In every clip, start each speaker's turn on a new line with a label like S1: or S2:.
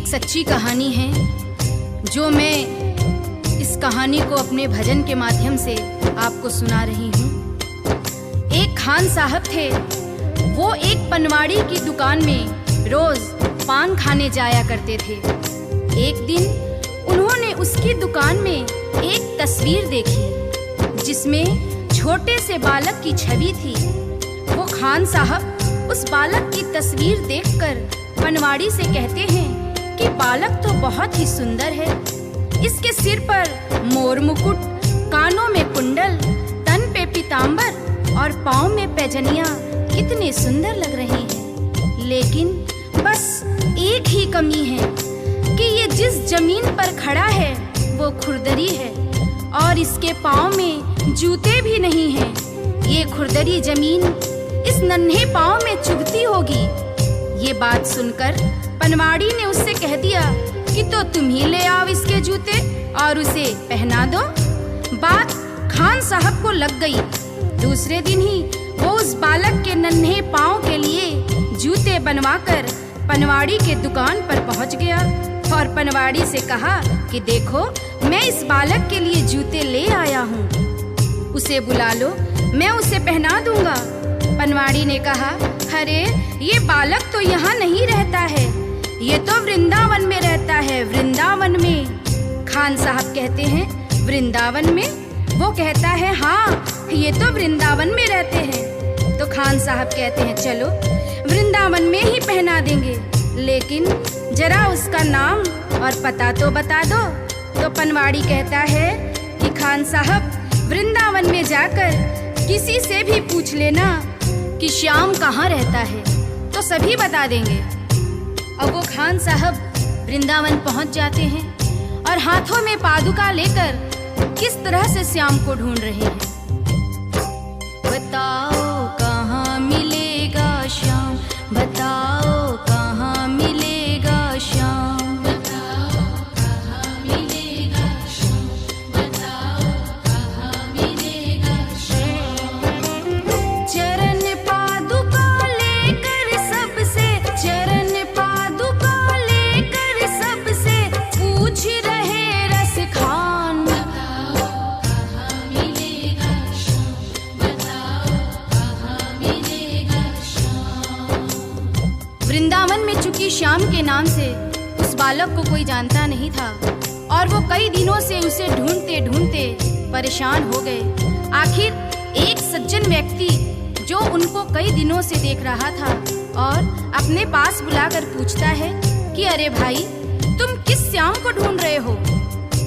S1: एक सच्ची कहानी है जो मैं इस कहानी को अपने भजन के माध्यम से आपको सुना रही हूँ। एक खान साहब थे, वो एक पनवाड़ी की दुकान में रोज पान खाने जाया करते थे। एक दिन उन्होंने उसकी दुकान में एक तस्वीर देखी जिसमें छोटे से बालक की छवि थी। वो खान साहब उस बालक की तस्वीर देखकर पनवाड़ी से कहते हैं कि बालक तो बहुत ही सुंदर है। इसके सिर पर मोर मुकुट, कानों में कुंडल, तन पे पीतांबर और पाँव में पैजनियां कितने सुंदर लग रहे हैं। लेकिन बस एक ही कमी है कि ये जिस जमीन पर खड़ा है वो खुरदरी है और इसके पाँव में जूते भी नहीं हैं। ये खुरदरी जमीन इस नन्हे पाँव में चुभती होगी। ये बात सुनकर पनवाड़ी ने उससे कह दिया कि तो तुम ही ले आओ इसके जूते और उसे पहना दो। बात खान साहब को लग गई। दूसरे दिन ही वो उस बालक के नन्हे पाँव के लिए जूते बनवाकर पनवाड़ी के दुकान पर पहुंच गया और पनवाड़ी से कहा कि देखो, मैं इस बालक के लिए जूते ले आया हूँ, उसे बुला लो, मैं उसे पहना दूंगा। पनवाड़ी ने कहा, अरे ये बालक तो यहाँ नहीं रहता है, ये तो वृंदावन में रहता है, वृंदावन में। खान साहब कहते हैं, वृंदावन में? वो कहता है, हाँ, ये तो वृंदावन में रहते हैं। तो खान साहब कहते हैं, चलो वृंदावन में ही पहना देंगे, लेकिन जरा उसका नाम और पता तो बता दो। तो पनवाड़ी कहता है कि खान साहब, वृंदावन में जाकर किसी से भी पूछ लेना कि श्याम कहाँ रहता है, तो सभी बता देंगे। अब वो खान साहब वृंदावन पहुंच जाते हैं और हाथों में पादुका लेकर किस तरह से श्याम को ढूंढ रहे हैं। बताओ कहाँ मिलेगा श्याम, बताओ कहाँ मिलेगा श्याम, बताओ कहाँ मिलेगा श्याम, बताओ कहाँ मिलेगा श्याम। चरण पादुका लेकर सबसे, चरण पादुका लेकर सबसे पूछ रहे रस खान, बताओ कहाँ मिलेगा श्याम, बताओ कहाँ मिलेगा श्याम। वृंदावन में चूंकि श्याम के नाम से उस बालक को कोई जानता नहीं था और वो कई दिनों से उसे ढूंढते ढूंढते परेशान हो गए। आखिर एक सज्जन व्यक्ति जो उनको कई दिनों से देख रहा था और अपने पास बुलाकर पूछता है कि अरे भाई, तुम किस श्याम को ढूंढ रहे हो?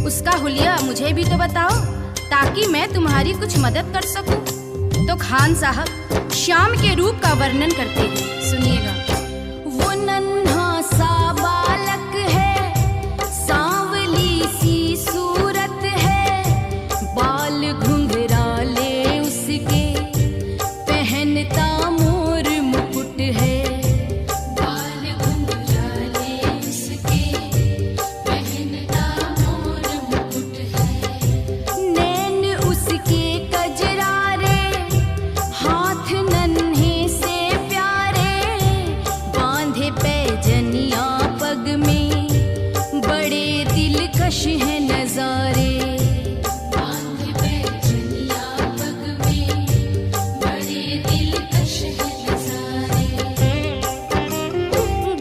S1: उसका हुलिया मुझे भी तो बताओ ताकि मैं तुम्हारी कुछ मदद कर सकूं। तो खान साहब श्याम के रूप का वर्णन करते हैं, सुनिएगा। वो नन्हा सा बालक है, सांवली सी सूरत है, बाल घुंघराले उसके, पहनता मोर मुकुट है, बाल घुंघराले उसके, पहनता मोर मुकुट है, नैन उसके कजरारे, हाथ नन्हे से प्यारे, बांधे पैजनिया पग में, बड़े दिलकश है नजारे, बांधे पैजनिया पग में, बड़े दिलकश है नजारे।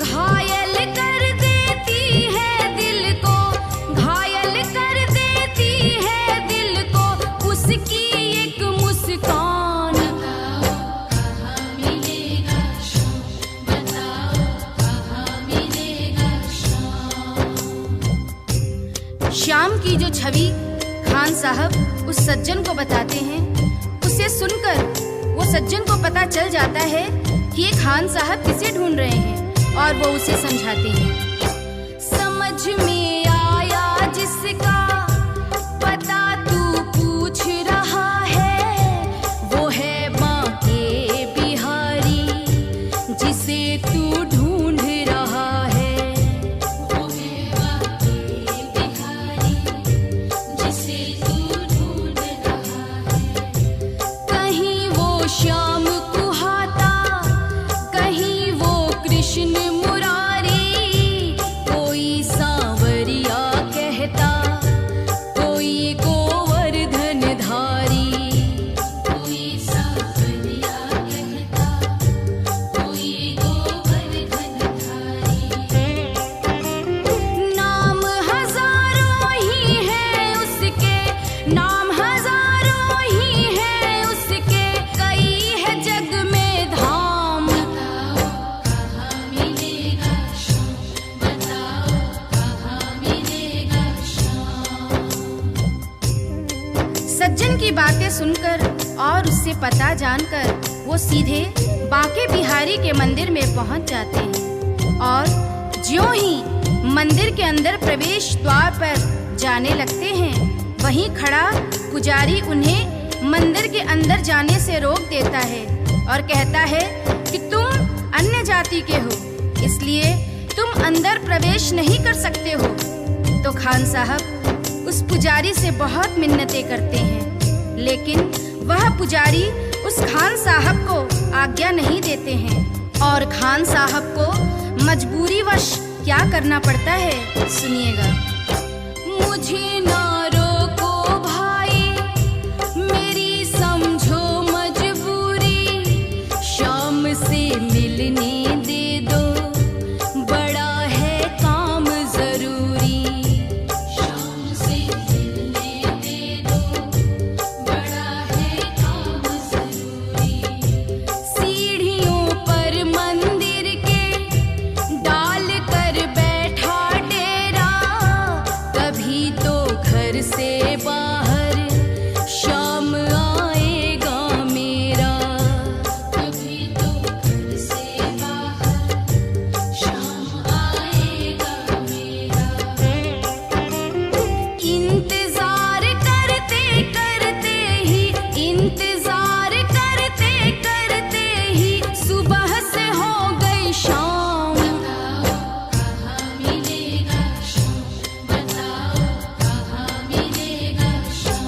S1: घायल कर देती है दिल को, घायल कर देती है दिल को उसकी एक मुस्कान, बताओ कहाँ मिलेगा श्याम, बताओ कहाँ मिलेगा श्याम। श्याम की जो छवि खान साहब उस सज्जन को बताते हैं, उसे सुनकर वो सज्जन को पता चल जाता है कि ये खान साहब किसे ढूंढ रहे हैं और वो उसे समझाते हैं। समझ में आया जिसका पता तू पूछ रहा है, वो है बांके बिहारी जिसे तू ढूंढ रहा है, वो है बांके बिहारी जिसे तू ढूंढ रहा है। कहीं वो श्याम कुहाता, कहीं वो कृष्ण मुरारी, कोई कृष्ण की बातें सुनकर और उससे पता जानकर वो सीधे बांके बिहारी के मंदिर में पहुंच जाते हैं और ज्यों ही मंदिर के अंदर प्रवेश द्वार पर जाने लगते हैं, वहीं खड़ा पुजारी उन्हें मंदिर के अंदर जाने से रोक देता है और कहता है कि तुम अन्य जाति के हो, इसलिए तुम अंदर प्रवेश नहीं कर सकते हो। तो खान साहब उस पुजारी से बहुत मिन्नतें करते हैं, लेकिन वह पुजारी उस खान साहब को आज्ञा नहीं देते हैं और खान साहब को मजबूरीवश क्या करना पड़ता है, सुनिएगा। मुझे ना रोको भाई, मेरी समझो मजबूरी, शाम से मिलने दे दो, बड़ा है काम जरूरी। शाम से मिलने दे दो, बड़ा है काम जरूरी। सीढ़ियों पर मंदिर के डाल कर बैठा डेरा, कभी तो घर से बाहर शाम आएगा मेरा, कभी तो घर से बाहर शाम आएगा मेरा। इंतजार करते करते ही, इंतजार करते करते ही सुबह से हो गई शाम। बताओ कहाँ मिलेगा शाम, बताओ कहाँ मिलेगा शाम।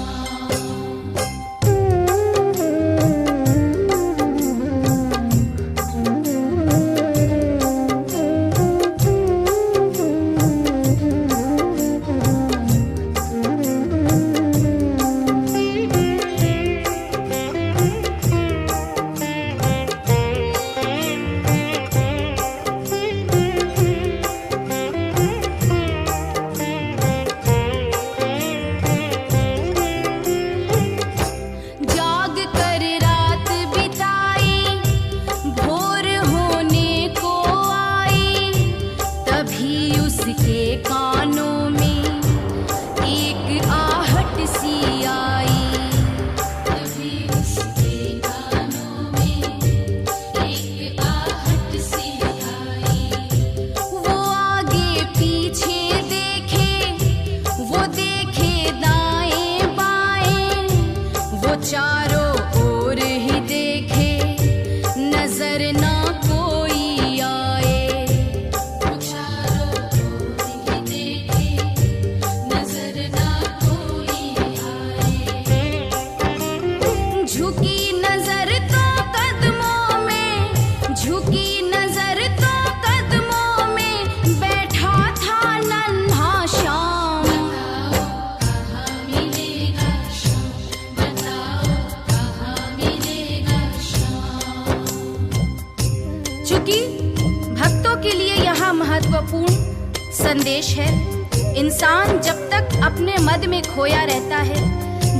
S1: जाग कर रात बिताई, भोर होने को आई, तभी उसके कानों में एक आहट सी आई, तभी उसके कानों में एक आहट सी आई। वो आगे पीछे देखे, वो देखे दाएं बाएं, वो चारों ओर ही देखे, नजर ना कोई आए। वो चारों ओर ही देखे, नजर ना कोई आए। झुकी नजर तो कदमों में, झुकी नजर तो कदमों में, बैठा था नन्हा श्याम। बताओ कहाँ मिलेगा शाम, बताओ कहाँ मिलेगा शाम। चूंकि भक्तों के लिए यहाँ महत्वपूर्ण संदेश है, इंसान जब तक अपने मद में खोया रहता है,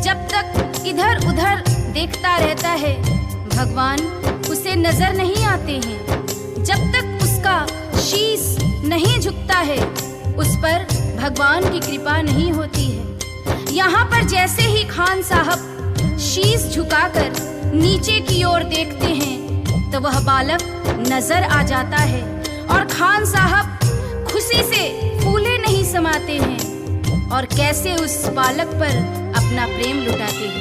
S1: जब तक इधर उधर देखता रहता है, भगवान उसे नजर नहीं आते हैं। जब तक उसका शीश नहीं झुकता है, उस पर भगवान की कृपा नहीं होती है। यहाँ पर जैसे ही खान साहब शीश झुकाकर नीचे की ओर देखते हैं, तो वह बालक नजर आ जाता है और खान साहब खुशी से फूले नहीं समाते हैं और कैसे उस बालक पर अपना प्रेम लुटाते हैं।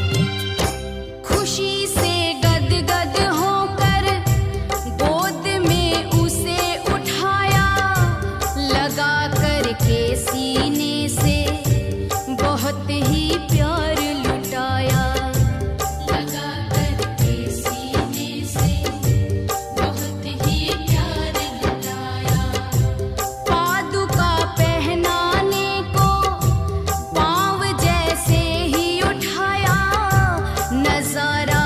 S1: खुशी से गदगद होकर गोद में उसे उठाया, लगा कर के सीने से बहुत ही प्यार लुटाया, लगा कर के सीने से बहुत ही प्यार लुटाया। पादुका पहनाने को पाँव जैसे ही उठाया, नजारा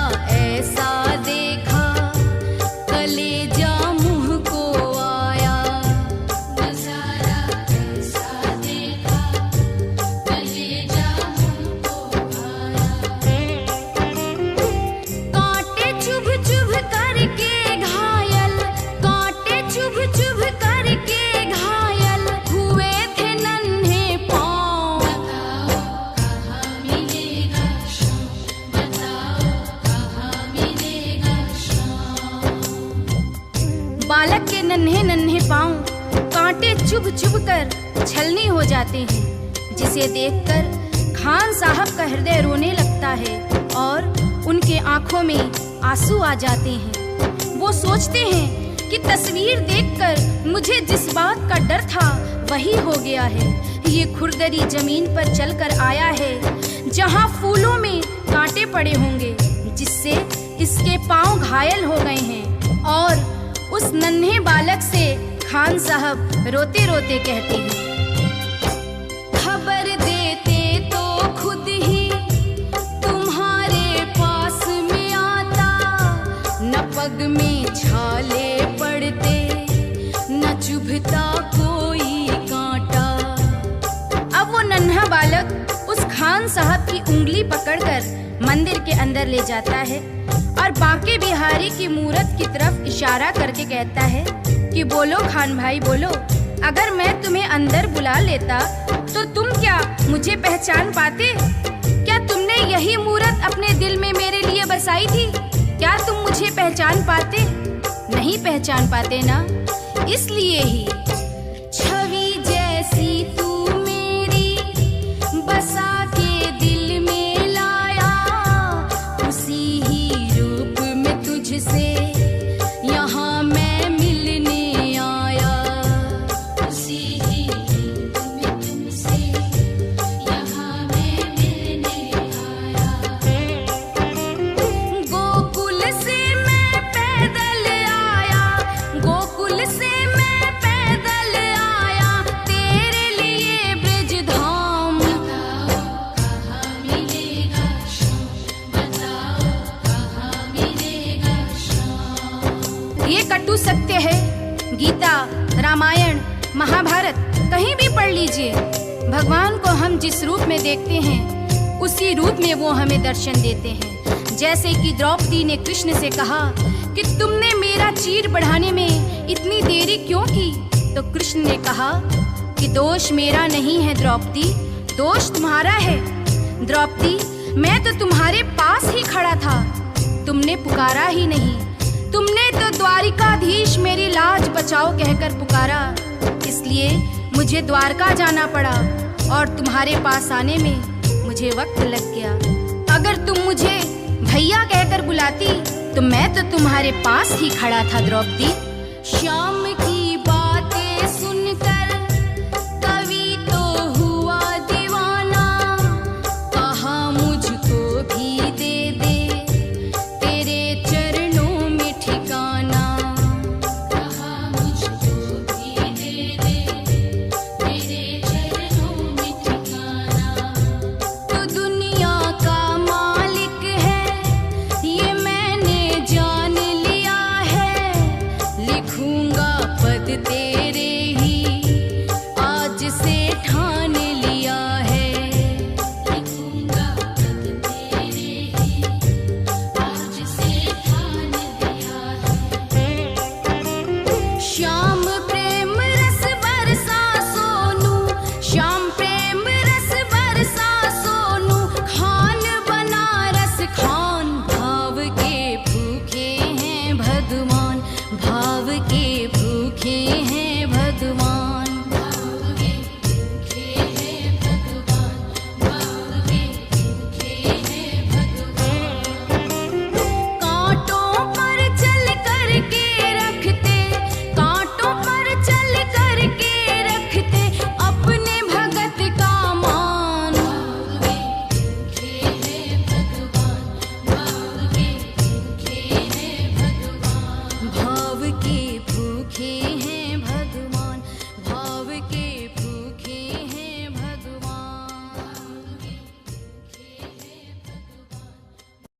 S1: बालक के नन्हे नन्हे पांव कांटे चुभ चुभ कर छलनी हो जाते हैं, जिसे देखकर खान साहब का हृदय रोने लगता है और उनके आंखों में आंसू आ जाते हैं। वो सोचते हैं कि तस्वीर देखकर मुझे जिस बात का डर था वही हो गया है। ये खुरदरी जमीन पर चलकर आया है जहां फूलों में कांटे पड़े होंगे, जिससे इसके पांव घायल हो गए हैं। और उस नन्हे बालक से खान साहब रोते रोते कहते हैं, खबर देते तो खुद ही तुम्हारे पास में आता, न पग में छाले पड़ते न चुभता कोई कांटा। अब वो नन्हा बालक उस खान साहब की उंगली पकड़कर मंदिर के अंदर ले जाता है और बांके बिहारी की मूरत की तरफ इशारा करके कहता है कि बोलो खान भाई बोलो, अगर मैं तुम्हें अंदर बुला लेता तो तुम क्या मुझे पहचान पाते? क्या तुमने यही मूरत अपने दिल में मेरे लिए बसाई थी? क्या तुम मुझे पहचान पाते? नहीं पहचान पाते ना? इसलिए ही छवि जैसी तू मेरी बसा के दिल में लाया, उसी ही रूप में तुझसे यहाँ मैं मिलने आया, उसी ही रूप में तुमसे यहाँ मैं मिलने आया। गोकुल से मैं पैदल आया, गोकुल से मैं पैदल आया, तेरे लिए ब्रजधाम। बताओ कहाँ मिलेगा श्याम, बताओ कहाँ मिलेगा श्याम। ये कटु सत्य है। गीता, रामायण, महाभारत कहीं भी पढ़ लीजिए। भगवान को हम जिस रूप में देखते हैं उसी रूप में वो हमें दर्शन देते हैं। जैसे कि द्रौपदी ने कृष्ण से कहा कि तुमने मेरा चीर बढ़ाने में इतनी देरी क्यों की, तो कृष्ण ने कहा कि दोष मेरा नहीं है द्रौपदी, दोष तुम्हारा है। द्रौपदी, मैं तो तुम्हारे पास ही खड़ा था, तुमने पुकारा ही नहीं। तुमने तो द्वारिकाधीश मेरी लाज बचाओ कहकर पुकारा, इसलिए मुझे द्वारका जाना पड़ा और तुम्हारे पास आने में मुझे वक्त लग गया। अगर तुम मुझे भैया कहकर बुलाती तो मैं तो तुम्हारे पास ही खड़ा था द्रौपदी। श्याम